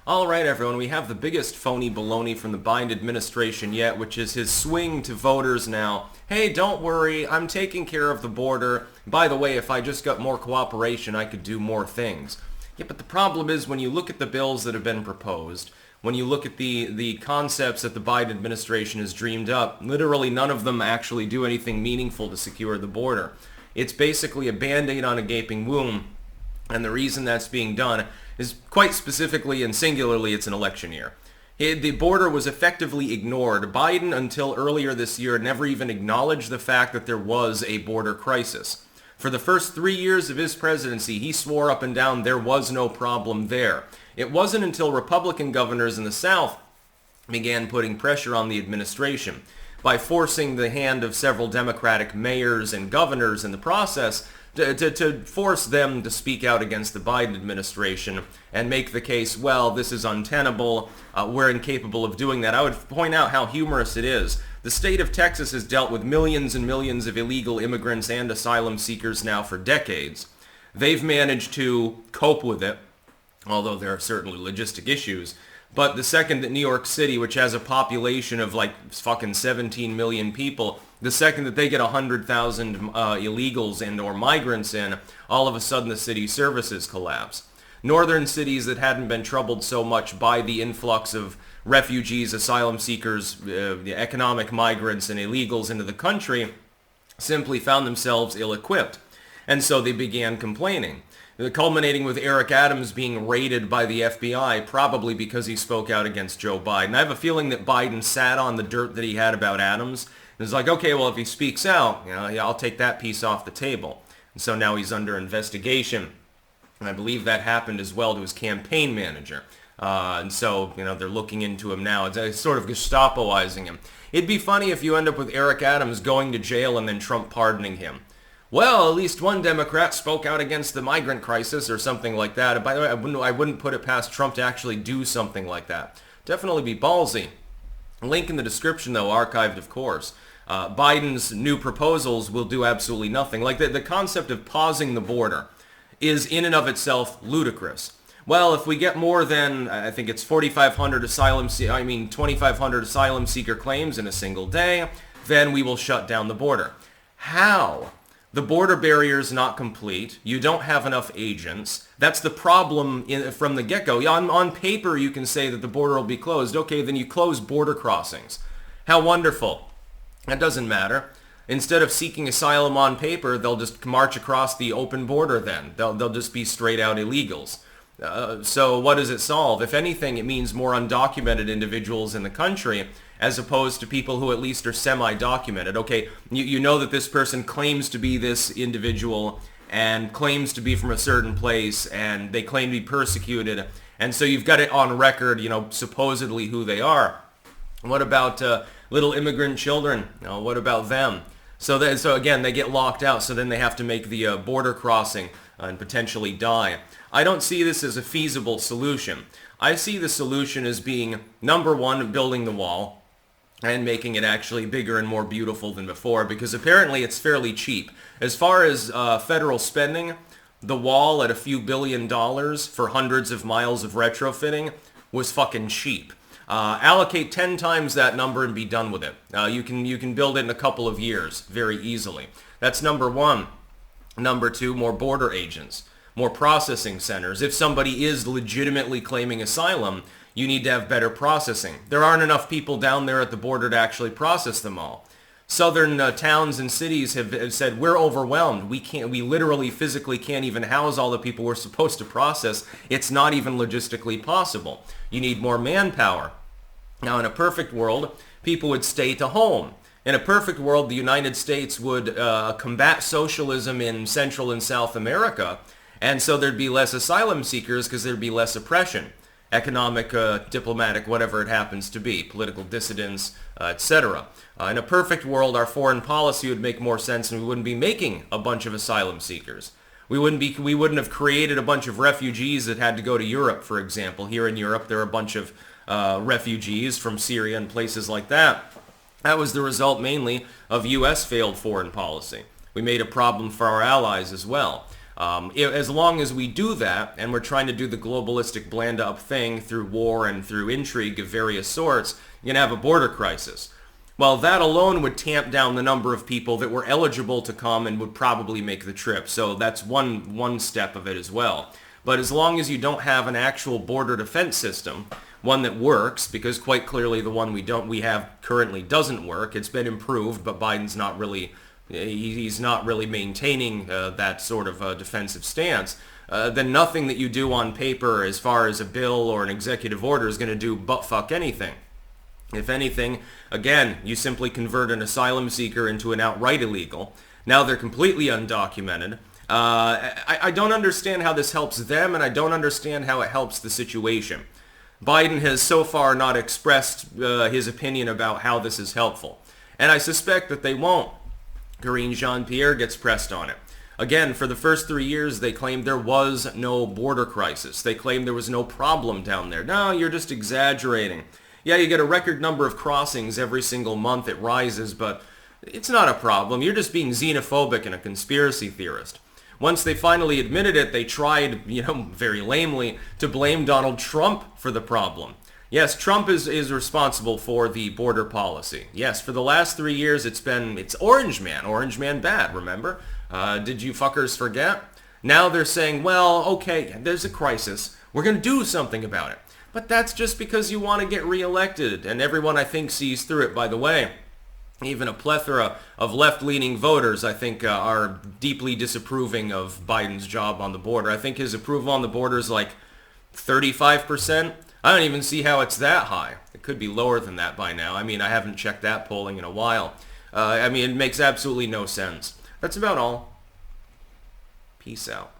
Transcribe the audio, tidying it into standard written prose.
All right, everyone, we have the biggest phony baloney from the Biden administration yet, which is his swing to voters now. Hey, don't worry, I'm taking care of the border. By the way, if I just got more cooperation, I could do more things. Yeah, but the problem is when you look at the bills that have been proposed, when you look at the concepts that the Biden administration has dreamed up, literally none of them actually do anything meaningful to secure the border. It's basically a Band-Aid on a gaping wound, and the reason that's being done is quite specifically and singularly it's an election year. The border was effectively ignored. Biden, until earlier this year, never even acknowledged the fact that there was a border crisis. For the first 3 years of his presidency, he swore up and down there was no problem there. It wasn't until Republican governors in the South began putting pressure on the administration by forcing the hand of several Democratic mayors and governors in the process to force them to speak out against the Biden administration and make the case, well, this is untenable, we're incapable of doing that. I would point out how humorous it is. The state of Texas has dealt with millions and millions of illegal immigrants and asylum seekers now for decades. They've managed to cope with it, although there are certainly logistic issues. But the second that New York City, which has a population of like fucking 17 million people, the second that they get 100,000 illegals and or migrants in, all of a sudden the city's services collapse. Northern cities that hadn't been troubled so much by the influx of refugees, asylum seekers, economic migrants, and illegals into the country simply found themselves ill-equipped. And so they began complaining. Culminating with Eric Adams being raided by the FBI, probably because he spoke out against Joe Biden. I have a feeling that Biden sat on the dirt that he had about Adams and was like, okay, well, if he speaks out, I'll take that piece off the table. And so now he's under investigation. And I believe that happened as well to his campaign manager. And so, they're looking into him now. It's sort of Gestapoizing him. It'd be funny if you end up with Eric Adams going to jail and then Trump pardoning him. Well, at least one Democrat spoke out against the migrant crisis or something like that. And by the way, I wouldn't put it past Trump to actually do something like that. Definitely be ballsy. Link in the description, though, archived, of course. Biden's new proposals will do absolutely nothing. Like the concept of pausing the border is in and of itself ludicrous. Well, if we get more than, I think it's 2,500 asylum seeker claims in a single day, then we will shut down the border. How? The border barrier is not complete. You don't have enough agents. That's the problem from the get-go. On paper, you can say that the border will be closed. Okay, then you close border crossings. How wonderful. That doesn't matter. Instead of seeking asylum on paper, they'll just march across the open border then. They'll just be straight-out illegals. So what does it solve? If anything, it means more undocumented individuals in the country as opposed to people who at least are semi-documented. Okay, you know that this person claims to be this individual and claims to be from a certain place and they claim to be persecuted. And so you've got it on record, supposedly who they are. What about little immigrant children? What about them? So again, they get locked out, so then they have to make the border crossing and potentially die. I don't see this as a feasible solution. I see the solution as being, number one, building the wall and making it actually bigger and more beautiful than before, because apparently it's fairly cheap. As far as federal spending, the wall at a few $1 billion for hundreds of miles of retrofitting was fucking cheap. Allocate 10 times that number and be done with it. You can build it in a couple of years very easily. That's number one. Number two, more border agents, more processing centers. If somebody is legitimately claiming asylum, you need to have better processing. There aren't enough people down there at the border to actually process them all. Southern towns and cities have said, we're overwhelmed. We literally physically can't even house all the people we're supposed to process. It's not even logistically possible. You need more manpower. Now, in a perfect world, people would stay to home. In a perfect world, the United States would combat socialism in Central and South America, and so there'd be less asylum seekers because there'd be less oppression. Economic, diplomatic, whatever it happens to be, political dissidents, etc. In a perfect world, our foreign policy would make more sense and we wouldn't be making a bunch of asylum seekers. We wouldn't have created a bunch of refugees that had to go to Europe, for example. Here in Europe, there are a bunch of refugees from Syria and places like that. That was the result mainly of U.S. failed foreign policy. We made a problem for our allies as well. As long as we do that, and we're trying to do the globalistic bland-up thing through war and through intrigue of various sorts, you're going to have a border crisis. Well, that alone would tamp down the number of people that were eligible to come and would probably make the trip. So that's one step of it as well. But as long as you don't have an actual border defense system, one that works, because quite clearly the one we have currently doesn't work. It's been improved, but Biden's not really he's not really maintaining that sort of defensive stance. Then nothing that you do on paper as far as a bill or an executive order is going to do but fuck anything. If anything, again, you simply convert an asylum seeker into an outright illegal. Now they're completely undocumented. I don't understand how this helps them, and I don't understand how it helps the situation. Biden has so far not expressed his opinion about how this is helpful. And I suspect that they won't. Karine Jean-Pierre gets pressed on it. Again, for the first 3 years, they claimed there was no border crisis. They claimed there was no problem down there. No, you're just exaggerating. Yeah, you get a record number of crossings every single month. It rises, but it's not a problem. You're just being xenophobic and a conspiracy theorist. Once they finally admitted it, they tried, very lamely, to blame Donald Trump for the problem. Yes, Trump is responsible for the border policy. Yes, for the last 3 years, it's Orange Man bad, remember? Did you fuckers forget? Now they're saying, well, okay, there's a crisis. We're going to do something about it. But that's just because you want to get reelected, and everyone, I think, sees through it, by the way. Even a plethora of left-leaning voters, I think, are deeply disapproving of Biden's job on the border. I think his approval on the border is like 35%. I don't even see how it's that high. It could be lower than that by now. I mean, I haven't checked that polling in a while. It makes absolutely no sense. That's about all. Peace out.